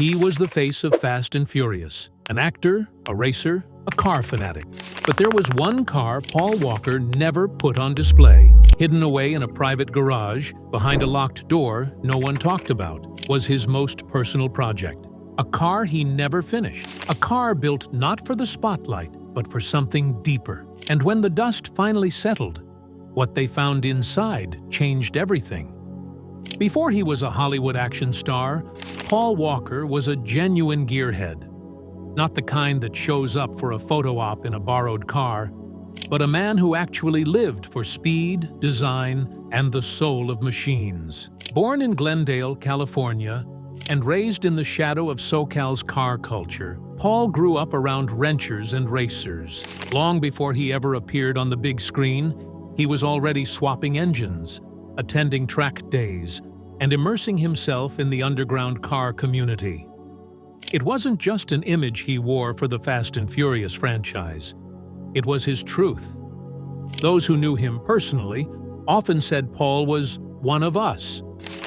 He was the face of Fast and Furious, an actor, a racer, a car fanatic. But there was one car Paul Walker never put on display. Hidden away in a private garage, behind a locked door no one talked about, was his most personal project. A car he never finished. A car built not for the spotlight, but for something deeper. And when the dust finally settled, what they found inside changed everything. Before he was a Hollywood action star, Paul Walker was a genuine gearhead. Not the kind that shows up for a photo op in a borrowed car, but a man who actually lived for speed, design, and the soul of machines. Born in Glendale, California, and raised in the shadow of SoCal's car culture, Paul grew up around wrenchers and racers. Long before he ever appeared on the big screen, he was already swapping engines, attending track days, and immersing himself in the underground car community. It wasn't just an image he wore for the Fast and Furious franchise. It was his truth. Those who knew him personally often said Paul was one of us,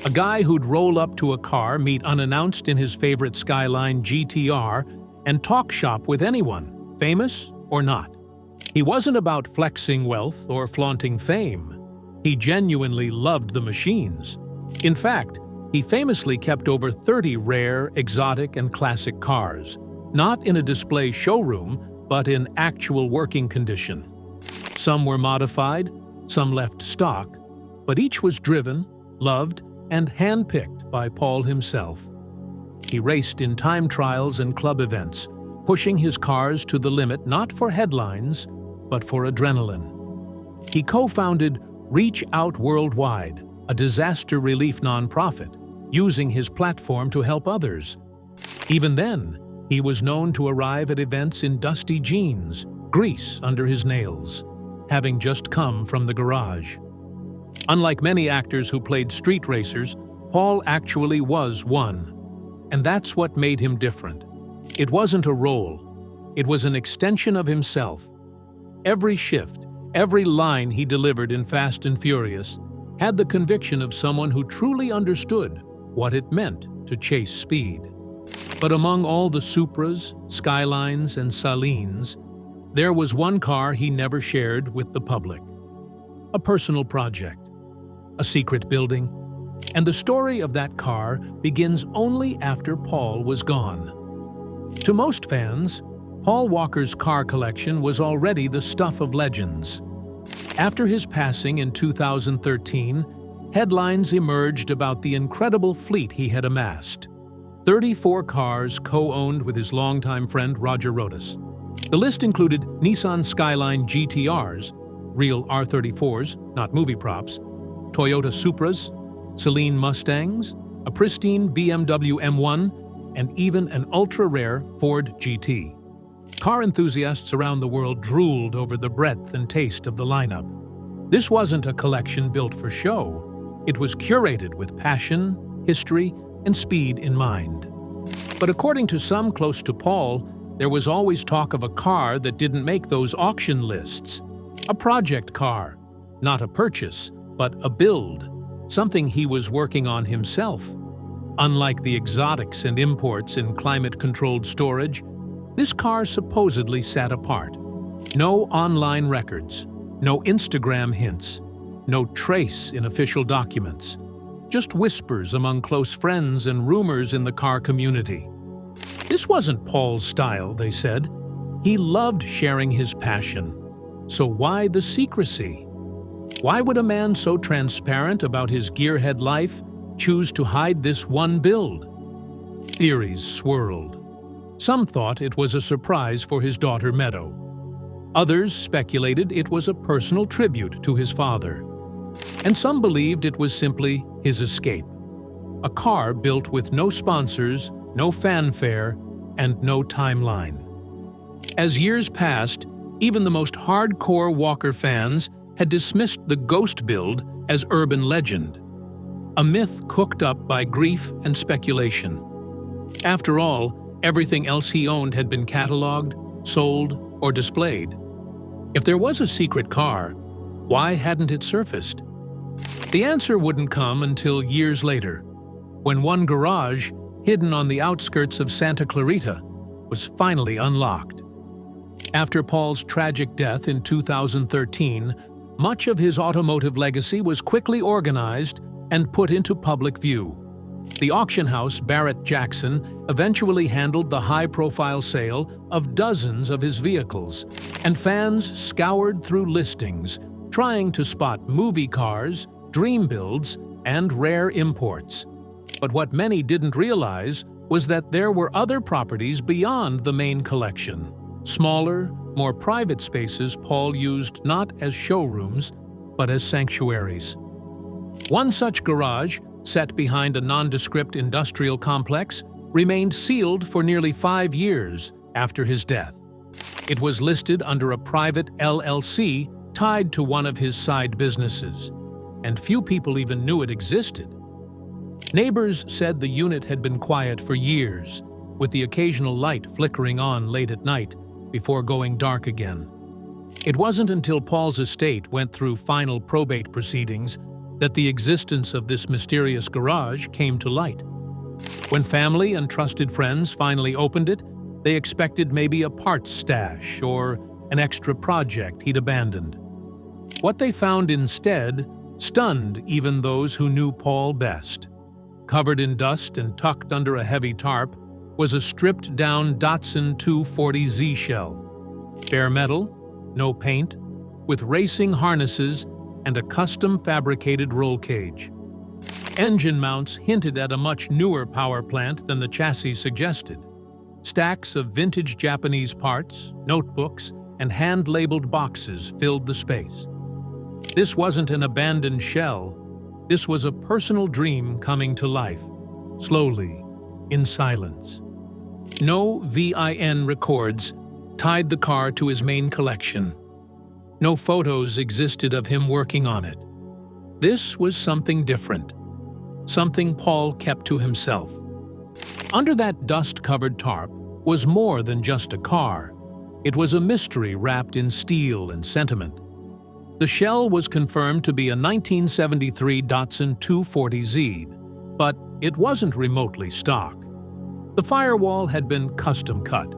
a guy who'd roll up to a car, meet unannounced in his favorite Skyline GTR, and talk shop with anyone, famous or not. He wasn't about flexing wealth or flaunting fame. He genuinely loved the machines. In fact, he famously kept over 30 rare, exotic, and classic cars, not in a display showroom, but in actual working condition. Some were modified, some left stock, but each was driven, loved, and handpicked by Paul himself. He raced in time trials and club events, pushing his cars to the limit not for headlines, but for adrenaline. He co-founded Reach Out Worldwide, a disaster relief nonprofit, using his platform to help others. Even then, he was known to arrive at events in dusty jeans, grease under his nails, having just come from the garage. Unlike many actors who played street racers, Paul actually was one. And that's what made him different. It wasn't a role. It was an extension of himself. Every shift, every line he delivered in Fast and Furious had the conviction of someone who truly understood what it meant to chase speed. But among all the Supras, Skylines, and Salines, there was one car he never shared with the public. A personal project, a secret building, and the story of that car begins only after Paul was gone. To most fans, Paul Walker's car collection was already the stuff of legends. After his passing in 2013, headlines emerged about the incredible fleet he had amassed. 34 cars co-owned with his longtime friend Roger Rodas. The list included Nissan Skyline GTRs, real R34s, not movie props, Toyota Supras, Celine Mustangs, a pristine BMW M1, and even an ultra-rare Ford GT. Car enthusiasts around the world drooled over the breadth and taste of the lineup. This wasn't a collection built for show. It was curated with passion, history, and speed in mind. But according to some close to Paul, there was always talk of a car that didn't make those auction lists. A project car, not a purchase, but a build, something he was working on himself. Unlike the exotics and imports in climate-controlled storage, this car supposedly sat apart. No online records, no Instagram hints, no trace in official documents. Just whispers among close friends and rumors in the car community. This wasn't Paul's style, they said. He loved sharing his passion. So why the secrecy? Why would a man so transparent about his gearhead life choose to hide this one build? Theories swirled. Some thought it was a surprise for his daughter Meadow. Others speculated it was a personal tribute to his father. And some believed it was simply his escape. A car built with no sponsors, no fanfare, and no timeline. As years passed, even the most hardcore Walker fans had dismissed the ghost build as urban legend, a myth cooked up by grief and speculation. After all, everything else he owned had been cataloged, sold, or displayed. If there was a secret car, why hadn't it surfaced? The answer wouldn't come until years later, when one garage hidden on the outskirts of Santa Clarita, was finally unlocked. After Paul's tragic death in 2013, much of his automotive legacy was quickly organized and put into public view. The auction house Barrett-Jackson eventually handled the high-profile sale of dozens of his vehicles, and fans scoured through listings, trying to spot movie cars, dream builds, and rare imports. But what many didn't realize was that there were other properties beyond the main collection. Smaller, more private spaces Paul used not as showrooms, but as sanctuaries. One such garage, set behind a nondescript industrial complex, remained sealed for nearly 5 years after his death. It was listed under a private LLC tied to one of his side businesses, and few people even knew it existed. Neighbors said the unit had been quiet for years, with the occasional light flickering on late at night before going dark again. It wasn't until Paul's estate went through final probate proceedings that the existence of this mysterious garage came to light. When family and trusted friends finally opened it, they expected maybe a parts stash or an extra project he'd abandoned. What they found instead stunned even those who knew Paul best. Covered in dust and tucked under a heavy tarp was a stripped-down Datsun 240Z shell. Bare metal, no paint, with racing harnesses and a custom-fabricated roll cage. Engine mounts hinted at a much newer power plant than the chassis suggested. Stacks of vintage Japanese parts, notebooks, and hand-labeled boxes filled the space. This wasn't an abandoned shell. This was a personal dream coming to life, slowly, in silence. No VIN records tied the car to his main collection. No photos existed of him working on it. This was something different, something Paul kept to himself. Under that dust-covered tarp was more than just a car. It was a mystery wrapped in steel and sentiment. The shell was confirmed to be a 1973 Datsun 240Z, but it wasn't remotely stock. The firewall had been custom-cut.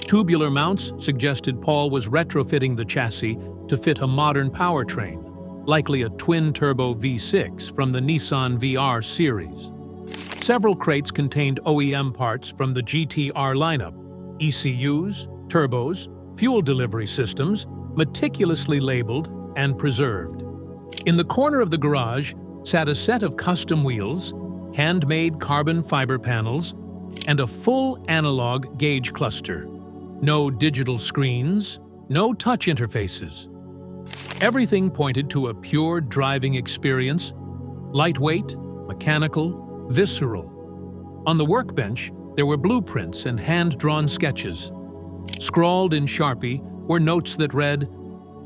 Tubular mounts suggested Paul was retrofitting the chassis to fit a modern powertrain, likely a twin-turbo V6 from the Nissan VR series. Several crates contained OEM parts from the GTR lineup, ECUs, turbos, fuel delivery systems, meticulously labeled and preserved. In the corner of the garage sat a set of custom wheels, handmade carbon fiber panels, and a full analog gauge cluster. No digital screens, no touch interfaces. Everything pointed to a pure driving experience, lightweight, mechanical, visceral. On the workbench, there were blueprints and hand-drawn sketches. Scrawled in Sharpie were notes that read,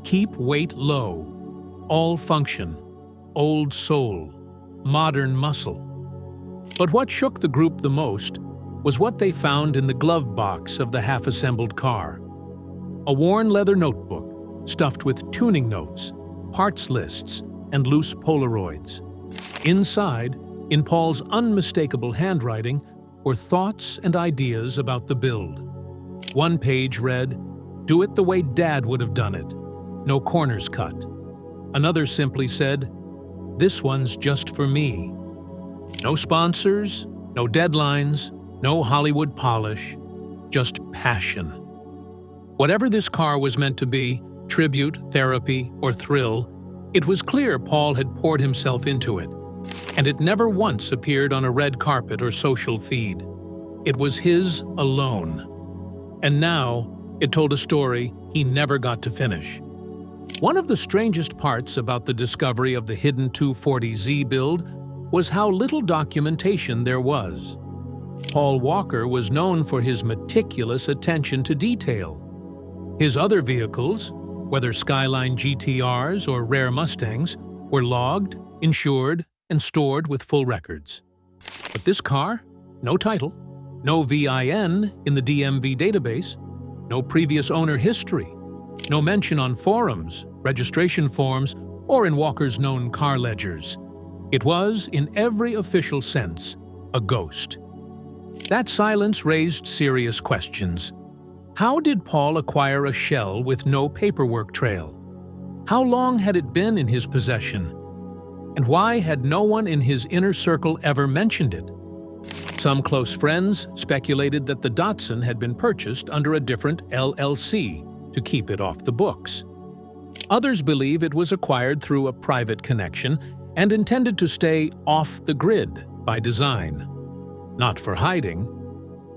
"Keep weight low, all function, old soul, modern muscle." But what shook the group the most was what they found in the glove box of the half-assembled car. A worn leather notebook stuffed with tuning notes, parts lists, and loose Polaroids. Inside, in Paul's unmistakable handwriting, were thoughts and ideas about the build. One page read, "Do it the way Dad would have done it. No corners cut." Another simply said, "This one's just for me." No sponsors, no deadlines, no Hollywood polish, just passion. Whatever this car was meant to be, tribute, therapy, or thrill, it was clear Paul had poured himself into it, and it never once appeared on a red carpet or social feed. It was his alone. And now, it told a story he never got to finish. One of the strangest parts about the discovery of the hidden 240Z build was how little documentation there was. Paul Walker was known for his meticulous attention to detail. His other vehicles, whether Skyline GTRs or rare Mustangs, were logged, insured, and stored with full records. But this car? No title, no VIN in the DMV database, no previous owner history, no mention on forums, registration forms, or in Walker's known car ledgers. It was, in every official sense, a ghost. That silence raised serious questions. How did Paul acquire a shell with no paperwork trail? How long had it been in his possession? And why had no one in his inner circle ever mentioned it? Some close friends speculated that the Datsun had been purchased under a different LLC to keep it off the books. Others believe it was acquired through a private connection and intended to stay off the grid by design. Not for hiding,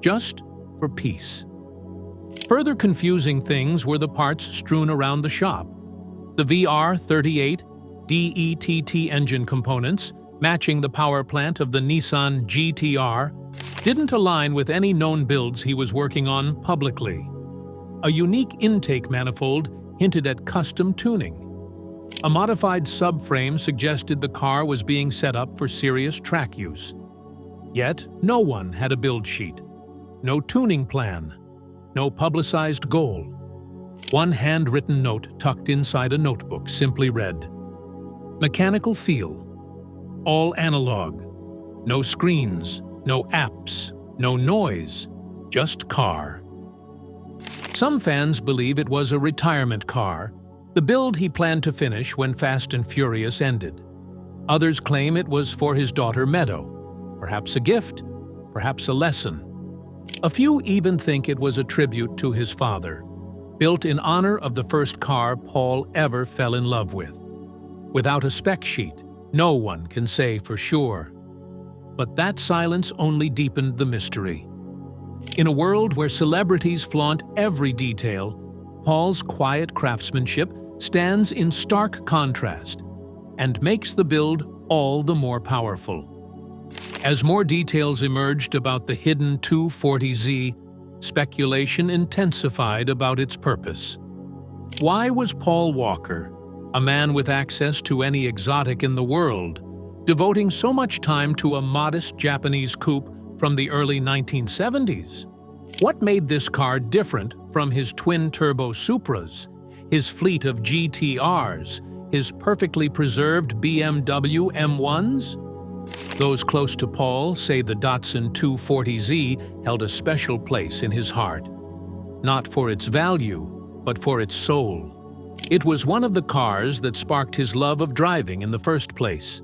just for peace. Further confusing things were the parts strewn around the shop. The VR38 DETT engine components, matching the power plant of the Nissan GTR, didn't align with any known builds he was working on publicly. A unique intake manifold hinted at custom tuning. A modified subframe suggested the car was being set up for serious track use. Yet, no one had a build sheet, no tuning plan, no publicized goal. One handwritten note tucked inside a notebook simply read, "Mechanical feel. All analog. No screens, no apps, no noise, just car." Some fans believe it was a retirement car, the build he planned to finish when Fast and Furious ended. Others claim it was for his daughter Meadow, perhaps a gift, perhaps a lesson. A few even think it was a tribute to his father, built in honor of the first car Paul ever fell in love with. Without a spec sheet, no one can say for sure. But that silence only deepened the mystery. In a world where celebrities flaunt every detail, Paul's quiet craftsmanship stands in stark contrast and makes the build all the more powerful. As more details emerged about the hidden 240Z, speculation intensified about its purpose. Why was Paul Walker, a man with access to any exotic in the world, devoting so much time to a modest Japanese coupe from the early 1970s? What made this car different from his twin-turbo Supras, his fleet of GTRs, his perfectly preserved BMW M1s? Those close to Paul say the Datsun 240Z held a special place in his heart. Not for its value, but for its soul. It was one of the cars that sparked his love of driving in the first place.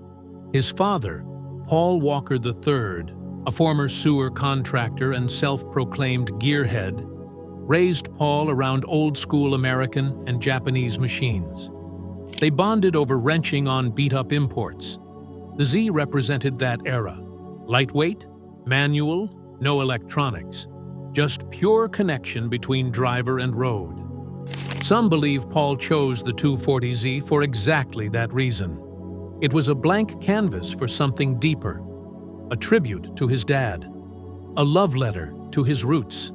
His father, Paul Walker III, a former sewer contractor and self-proclaimed gearhead, raised Paul around old-school American and Japanese machines. They bonded over wrenching on beat-up imports. The Z represented that era. Lightweight, manual, no electronics. Just pure connection between driver and road. Some believe Paul chose the 240Z for exactly that reason. It was a blank canvas for something deeper. A tribute to his dad. A love letter to his roots.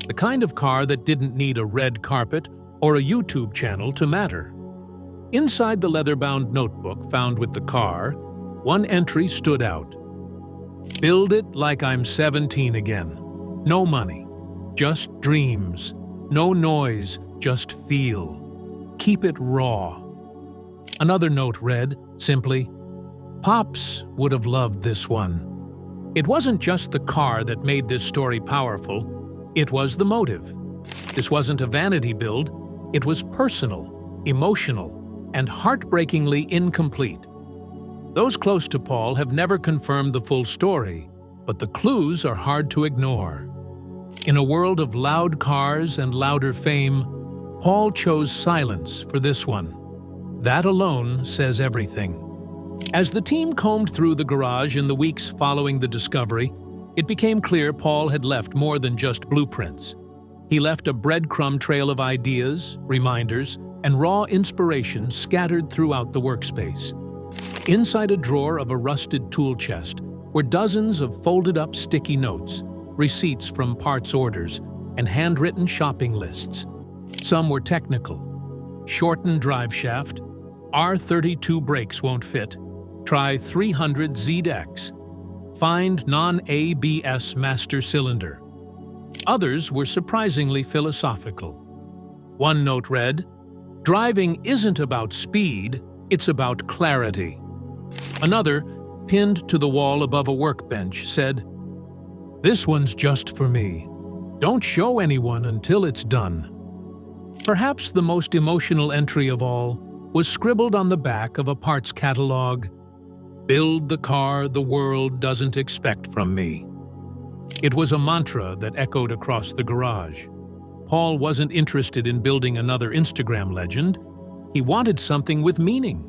The kind of car that didn't need a red carpet or a YouTube channel to matter. Inside the leather-bound notebook found with the car, one entry stood out. "Build it like I'm 17 again. No money, just dreams. No noise, just feel. Keep it raw." Another note read, simply, "Pops would have loved this one." It wasn't just the car that made this story powerful, it was the motive. This wasn't a vanity build, it was personal, emotional, and heartbreakingly incomplete. Those close to Paul have never confirmed the full story, but the clues are hard to ignore. In a world of loud cars and louder fame, Paul chose silence for this one. That alone says everything. As the team combed through the garage in the weeks following the discovery, it became clear Paul had left more than just blueprints. He left a breadcrumb trail of ideas, reminders, and raw inspiration scattered throughout the workspace. Inside a drawer of a rusted tool chest were dozens of folded-up sticky notes, receipts from parts orders, and handwritten shopping lists. Some were technical. Shorten drive shaft. R32 brakes won't fit. Try 300 ZX. Find non-ABS master cylinder. Others were surprisingly philosophical. One note read, "Driving isn't about speed, it's about clarity." Another, pinned to the wall above a workbench, said, This one's just for me. Don't show anyone until it's done." Perhaps the most emotional entry of all was scribbled on the back of a parts catalog: "Build the car the world doesn't expect from me." It was a mantra that echoed across the garage. Paul wasn't interested in building another Instagram legend. He wanted something with meaning.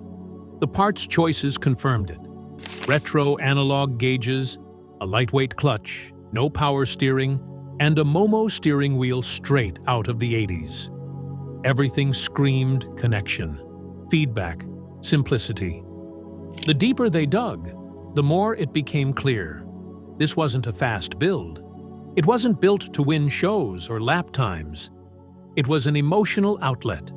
The parts choices confirmed it. Retro analog gauges, a lightweight clutch, no power steering, and a Momo steering wheel straight out of the 80s. Everything screamed connection, feedback, simplicity. The deeper they dug, the more it became clear. This wasn't a fast build. It wasn't built to win shows or lap times. It was an emotional outlet,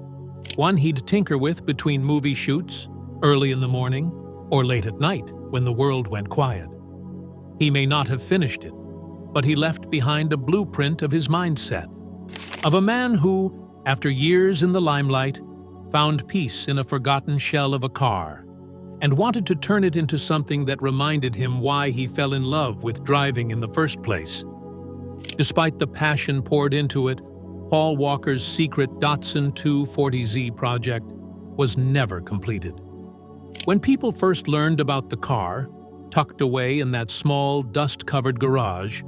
one he'd tinker with between movie shoots, early in the morning, or late at night when the world went quiet. He may not have finished it, but he left behind a blueprint of his mindset, of a man who, after years in the limelight, found peace in a forgotten shell of a car, and wanted to turn it into something that reminded him why he fell in love with driving in the first place. Despite the passion poured into it, Paul Walker's secret Datsun 240Z project was never completed. When people first learned about the car, tucked away in that small, dust-covered garage,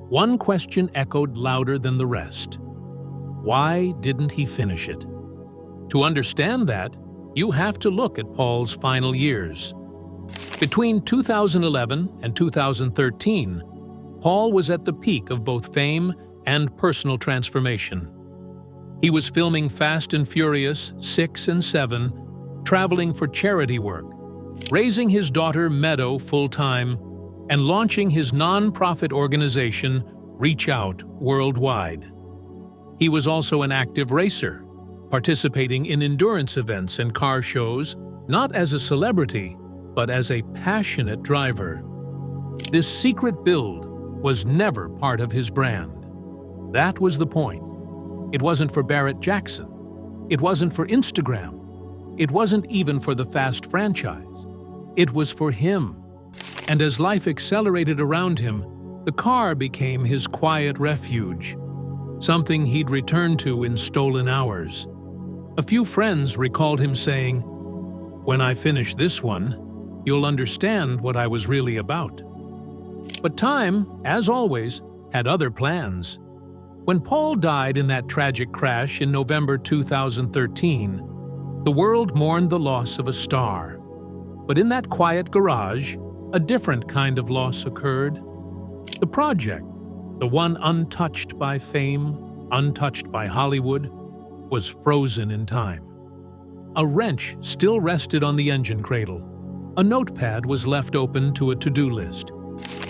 one question echoed louder than the rest. Why didn't he finish it? To understand that, you have to look at Paul's final years. Between 2011 and 2013, Paul was at the peak of both fame and personal transformation. He was filming Fast and Furious 6 and 7, traveling for charity work, raising his daughter Meadow full-time, and launching his non-profit organization, Reach Out, worldwide. He was also an active racer, participating in endurance events and car shows, not as a celebrity, but as a passionate driver. This secret build was never part of his brand. That was the point. It wasn't for Barrett Jackson. It wasn't for Instagram. It wasn't even for the Fast franchise. It was for him. And as life accelerated around him, the car became his quiet refuge, something he'd return to in stolen hours. A few friends recalled him saying, "When I finish this one, you'll understand what I was really about." But time, as always, had other plans. When Paul died in that tragic crash in November 2013, the world mourned the loss of a star. But in that quiet garage, a different kind of loss occurred. The project, the one untouched by fame, untouched by Hollywood, was frozen in time. A wrench still rested on the engine cradle. A notepad was left open to a to-do list.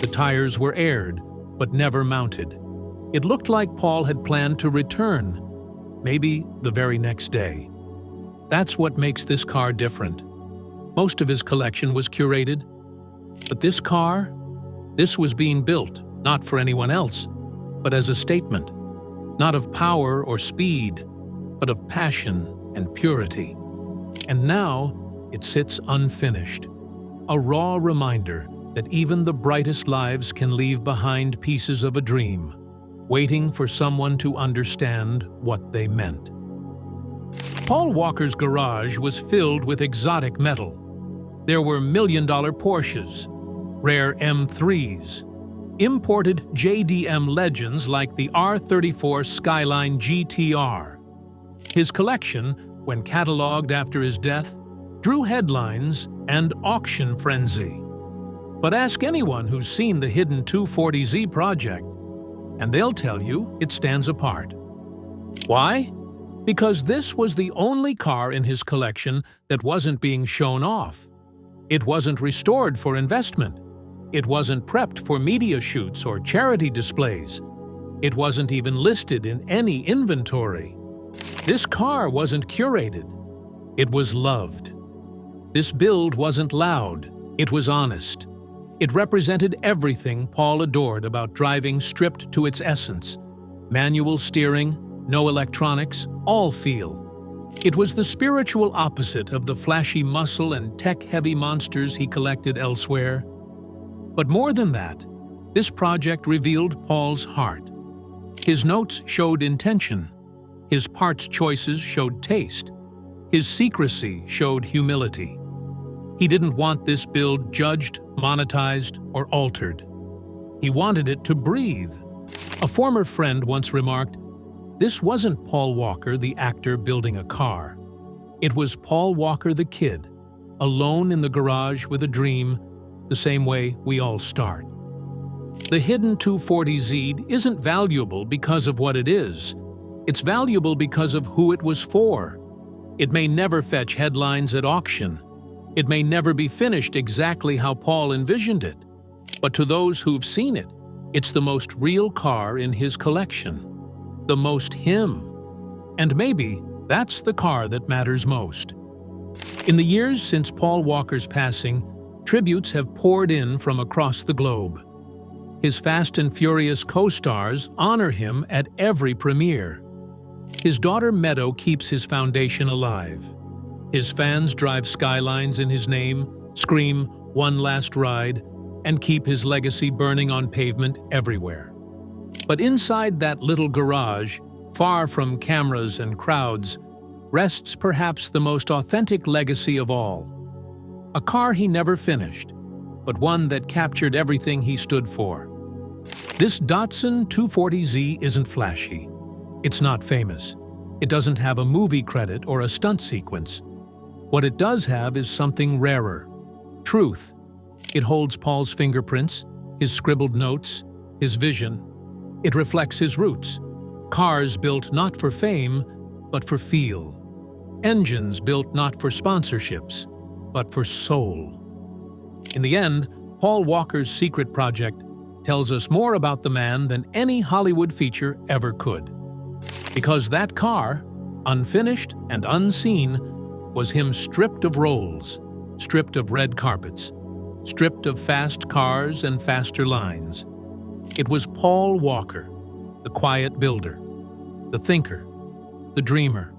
The tires were aired, but never mounted. It looked like Paul had planned to return, maybe the very next day. That's what makes this car different. Most of his collection was curated, but this car, this was being built, not for anyone else, but as a statement, not of power or speed, but of passion and purity. And now, it sits unfinished, a raw reminder that even the brightest lives can leave behind pieces of a dream, waiting for someone to understand what they meant. Paul Walker's garage was filled with exotic metal. There were million-dollar Porsches, rare M3s, imported JDM legends like the R34 Skyline GTR. His collection, when catalogued after his death, drew headlines and auction frenzy. But ask anyone who's seen the hidden 240Z project, and they'll tell you it stands apart. Why? Because this was the only car in his collection that wasn't being shown off. It wasn't restored for investment. It wasn't prepped for media shoots or charity displays. It wasn't even listed in any inventory. This car wasn't curated. It was loved. This build wasn't loud. It was honest. It represented everything Paul adored about driving stripped to its essence. Manual steering, no electronics, all feel. It was the spiritual opposite of the flashy muscle and tech-heavy monsters he collected elsewhere. But more than that, This project revealed Paul's heart. His notes showed intention. His parts choices showed taste. His secrecy showed humility. He didn't want this build judged, monetized, or altered. He wanted it to breathe. A former friend once remarked, "This wasn't Paul Walker, the actor, building a car. It was Paul Walker, the kid, alone in the garage with a dream, the same way we all start." The hidden 240Z isn't valuable because of what it is. It's valuable because of who it was for. It may never fetch headlines at auction. It may never be finished exactly how Paul envisioned it. But to those who've seen it, it's the most real car in his collection. The most him. And maybe that's the car that matters most. In the years since Paul Walker's passing, tributes have poured in from across the globe. His Fast and Furious co-stars honor him at every premiere. His daughter Meadow keeps his foundation alive. His fans drive skylines in his name, scream "One last ride," and keep his legacy burning on pavement everywhere. But inside that little garage, far from cameras and crowds, rests perhaps the most authentic legacy of all. A car he never finished, but one that captured everything he stood for. This Datsun 240Z isn't flashy. It's not famous. It doesn't have a movie credit or a stunt sequence. What it does have is something rarer: truth. It holds Paul's fingerprints, his scribbled notes, his vision. It reflects his roots. Cars built not for fame, but for feel. Engines built not for sponsorships, but for soul. In the end, Paul Walker's secret project tells us more about the man than any Hollywood feature ever could. Because that car, unfinished and unseen, was him stripped of roles, stripped of red carpets, stripped of fast cars and faster lines. It was Paul Walker, the quiet builder, the thinker, the dreamer.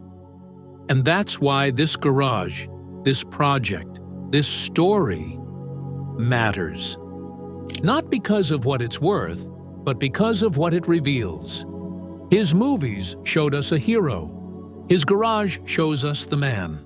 And that's why this garage, this project, this story matters. Not because of what it's worth, but because of what it reveals. His movies showed us a hero. His garage shows us the man.